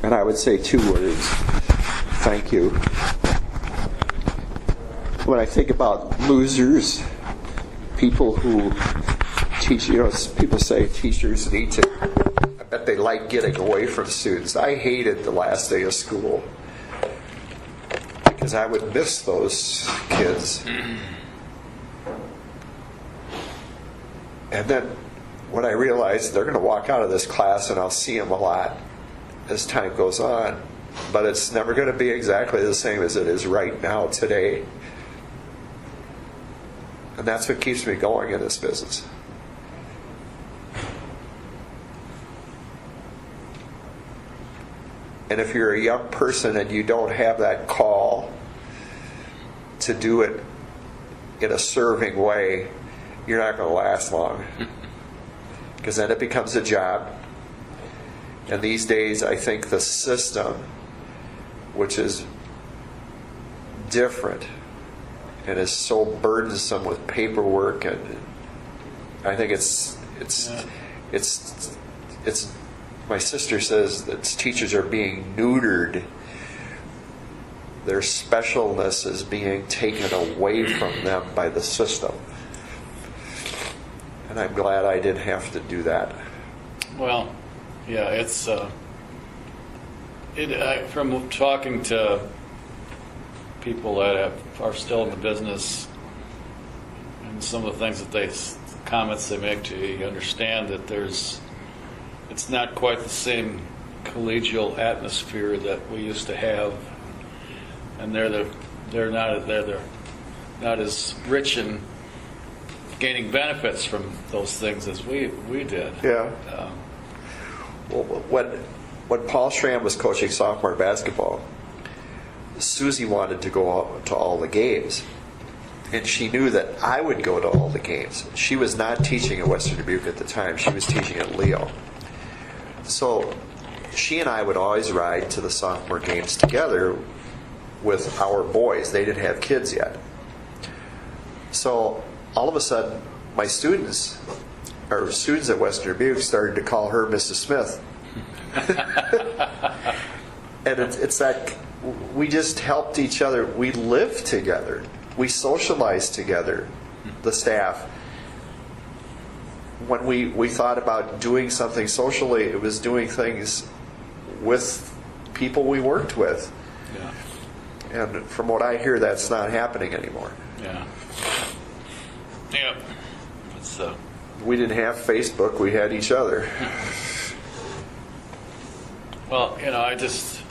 And I would say 2 words: thank you. When I think about losers, people who teach, people say teachers need to, I bet they like getting away from students. I hated the last day of school because I would miss those kids. And then when I realized they're going to walk out of this class and I'll see them a lot as time goes on, but it's never going to be exactly the same as it is right now today. And that's what keeps me going in this business. And if you're a young person and you don't have that call to do it in a serving way, you're not going to last long. Because then it becomes a job. And these days, I think the system, which is different and is so burdensome with paperwork, and I think it's my sister says that teachers are being neutered. Their specialness is being taken away from them by the system. And I'm glad I didn't have to do that. Well, yeah, it's from talking to people that are still in the business, and some of the things that comments they make to you, you understand that it's not quite the same collegial atmosphere that we used to have, and they're not as rich in gaining benefits from those things as we did. Yeah. Well, when Paul Schramm was coaching sophomore basketball, Susie wanted to go out to all the games. And she knew that I would go to all the games. She was not teaching at Western Dubuque at the time. She was teaching at Leo. So she and I would always ride to the sophomore games together with our boys. They didn't have kids yet. So all of a sudden, my students at Western Dubuque started to call her Mrs. Smith. And it's that we just helped each other. We lived together. We socialized together, the staff. When we thought about doing something socially, it was doing things with people we worked with. Yeah. And from what I hear, that's not happening anymore. Yeah. Yep. We didn't have Facebook. We had each other. Well, I just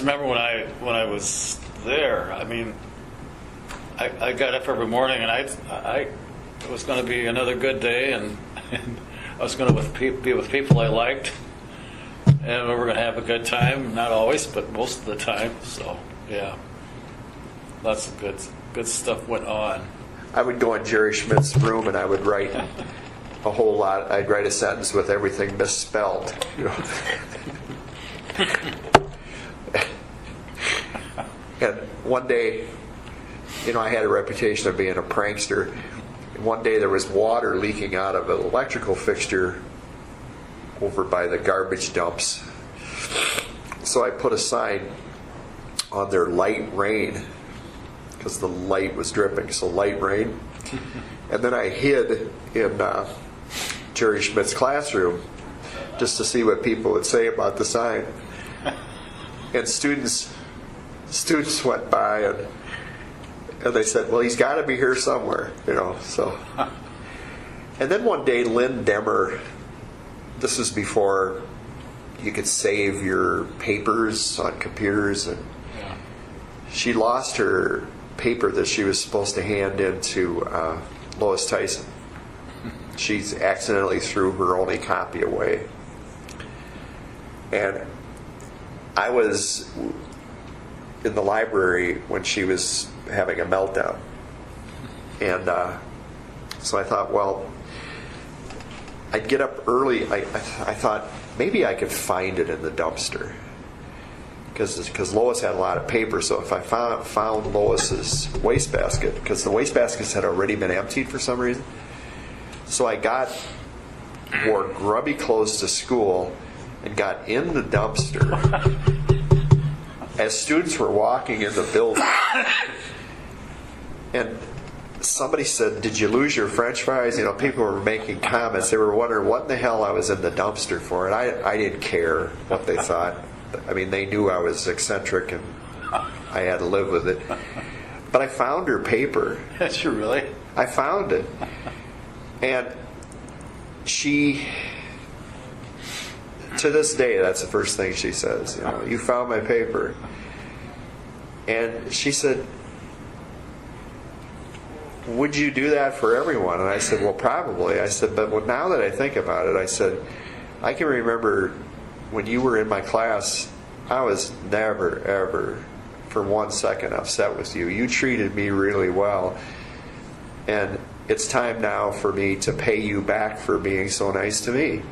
remember when I was there. I mean, I got up every morning, and it was going to be another good day, and I was going to be with people I liked, and we were going to have a good time. Not always, but most of the time. So yeah, lots of good stuff went on. I would go in Jerry Schmidt's room and I would write a whole lot. I'd write a sentence with everything misspelled. And one day, I had a reputation of being a prankster. And one day there was water leaking out of an electrical fixture over by the garbage dumps. So I put a sign on there, light rain, because the light was dripping, so light rain. And then I hid in Jerry Schmidt's classroom just to see what people would say about the sign. And students went by and they said, well, he's got to be here somewhere, so. And then one day, Lynn Demmer, this was before you could save your papers on computers, and she lost her paper that she was supposed to hand in to Lois Tyson. She accidentally threw her only copy away. And I was in the library when she was having a meltdown. And so I thought, well, I'd get up early. I thought maybe I could find it in the dumpster. Because Lois had a lot of paper, so if I found Lois's wastebasket, because the wastebaskets had already been emptied for some reason, so I wore grubby clothes to school and got in the dumpster as students were walking in the building. And somebody said, "Did you lose your French fries?" You know, people were making comments. They were wondering what in the hell I was in the dumpster for, and I didn't care what they thought. I mean, they knew I was eccentric, and I had to live with it. But I found her paper. Did you really? I found it. And she, to this day, that's the first thing she says. You know, "You found my paper." And she said, "Would you do that for everyone?" And I said, "Well, probably." I said, "But now that I think about it," I said, "I can remember when you were in my class, I was never, ever for 1 second upset with you. You treated me really well. And it's time now for me to pay you back for being so nice to me."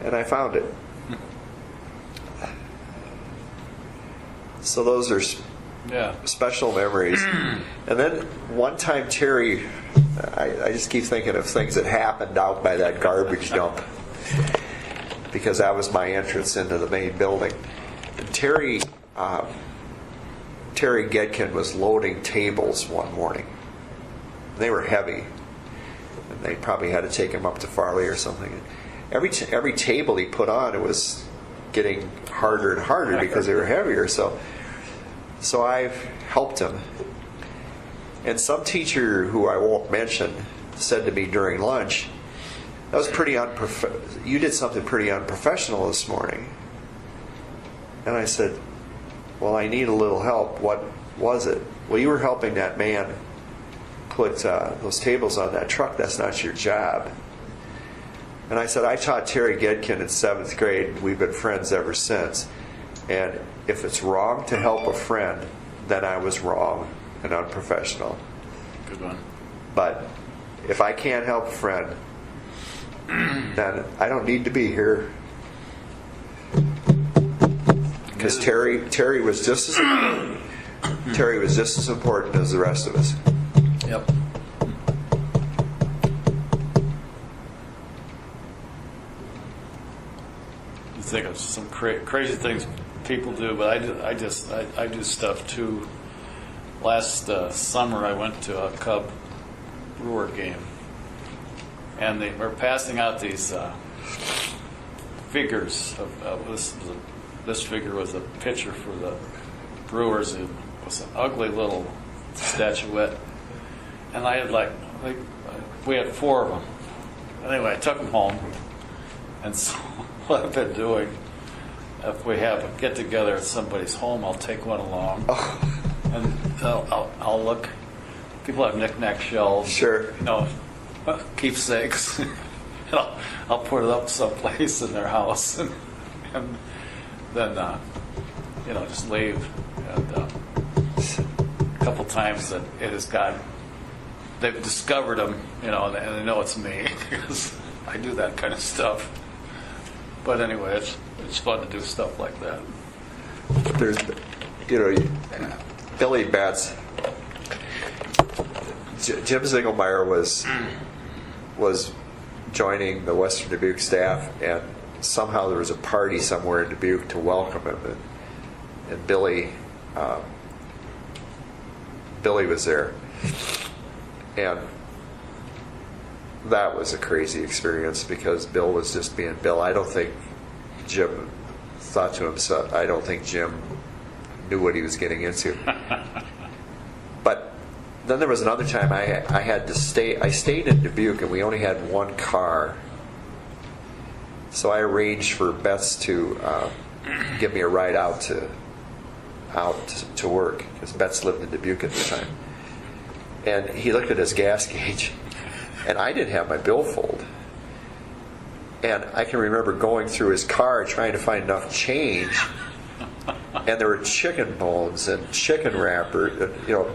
And I found it. So those are Yeah. special memories. And then one time, Terry, I just keep thinking of things that happened out by that garbage dump, because that was my entrance into the main building. And Terry Gedkin was loading tables one morning. They were heavy, and they probably had to take him up to Farley or something. Every table he put on, it was getting harder and harder because they were heavier. So I helped him. And some teacher who I won't mention said to me during lunch, "That was pretty you did something pretty unprofessional this morning." And I said, "Well, I need a little help. What was it?" "Well, you were helping that man put those tables on that truck. That's not your job." And I said, "I taught Terry Gedkin in 7th grade. We've been friends ever since. And if it's wrong to help a friend, then I was wrong and unprofessional. Good one. But if I can't help a friend, then I don't need to be here." Because Terry was just as important as the rest of us. Yep. You think of some crazy things people do, but I do stuff too. Last summer, I went to a Cub Brewer game, and they were passing out these figures. This figure was a pitcher for the Brewers. It was an ugly little statuette, and I had we had 4 of them. Anyway, I took them home, and so what I've been doing, if we have a get together at somebody's home, I'll take one along, and I'll look. People have knick-knack shells, Sure. Keepsakes. And I'll put it up someplace in their house, and then just leave. And a couple times that it has gotten, they've discovered them, and they know it's me because I do that kind of stuff. But anyway, it's fun to do stuff like that. There's, Billy Betts. Jim Zingelmeyer was joining the Western Dubuque staff, and somehow there was a party somewhere in Dubuque to welcome him, and Billy was there, and that was a crazy experience because Bill was just being Bill. I don't think Jim thought to himself. I don't think Jim knew what he was getting into. But then there was another time I had to stay. I stayed in Dubuque, and we only had one car. So I arranged for Betts to give me a ride out to work, because Betts lived in Dubuque at the time. And he looked at his gas gauge, and I didn't have my billfold. And I can remember going through his car trying to find enough change. And there were chicken bones and chicken wrappers,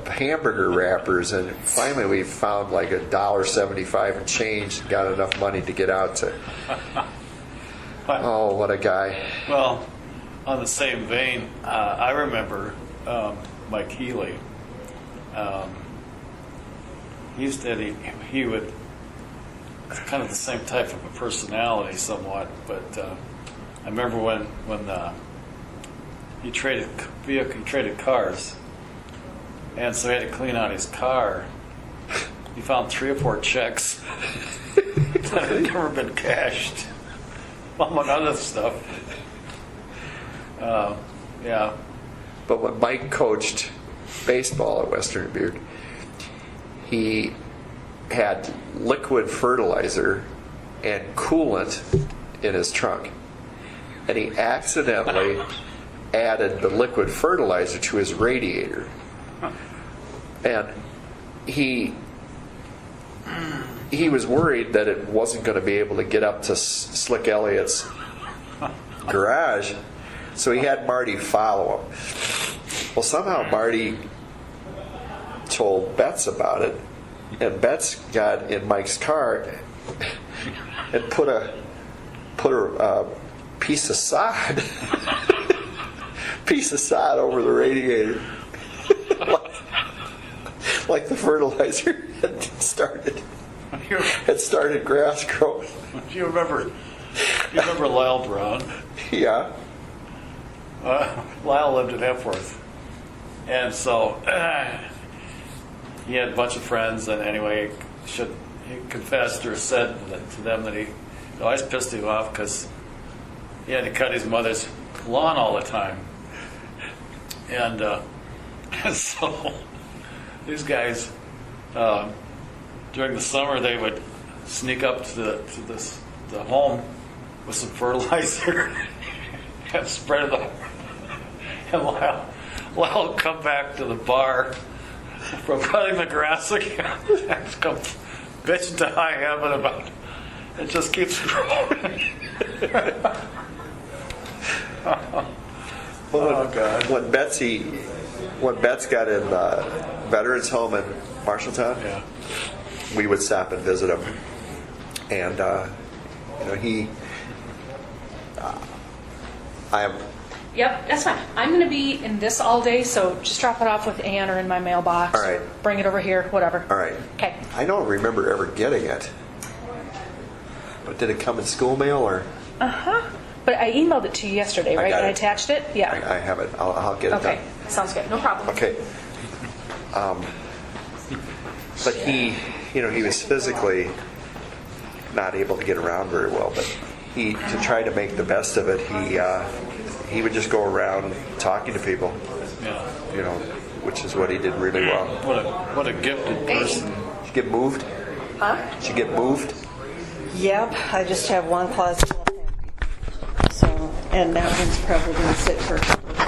hamburger wrappers, and finally we found like $1.75 in change and got enough money to get out to. Oh, what a guy! Well, on the same vein, I remember Mike Healy. He would kind of the same type of a personality somewhat, but I remember when he traded cars, and so he had to clean out his car. He found 3 or 4 checks that had never been cashed, among other stuff. Yeah. But when Mike coached baseball at Western Dubuque, he had liquid fertilizer and coolant in his trunk. And he accidentally added the liquid fertilizer to his radiator. And he was worried that it wasn't going to be able to get up to Slick Elliott's garage, so he had Marty follow him. Well, somehow Marty told Betts about it, and Betts got in Mike's car and put a piece of sod over the radiator, like the fertilizer had started grass growing. You remember Lyle Brown? Yeah. Lyle lived in Epworth, and so he had a bunch of friends. And anyway, he confessed or said to them that he always pissed him off because he had to cut his mother's lawn all the time, and so these guys during the summer they would sneak up to the home with some fertilizer and spread it. And Lyle would come back to the bar from cutting the grass again and come bitching to high heaven about it. It just keeps growing. Oh God! When Betts got in the Veterans Home in Marshalltown, Yeah. we would stop and visit him, and Yep, that's fine. I'm going to be in this all day, so just drop it off with Ann or in my mailbox. All right. Bring it over here, whatever. All right. Okay. I don't remember ever getting it, but did it come in school mail or? But I emailed it to you yesterday, right? got I it. attached it? Yeah. I have it. I'll get it Okay. done. Sounds good. No problem. Okay. But he was physically not able to get around very well. But to try to make the best of it, he would just go around talking to people. Yeah. Which is what he did really well. What a gifted person. Did you get moved? Huh? Did you get moved? Yep, I just have one closet left empty. So, and that one's probably going to sit for a couple of days.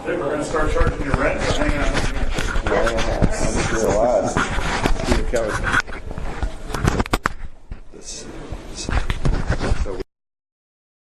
Hey, we're going to start charging you rent for hanging out. Yeah, I'm sure a lot.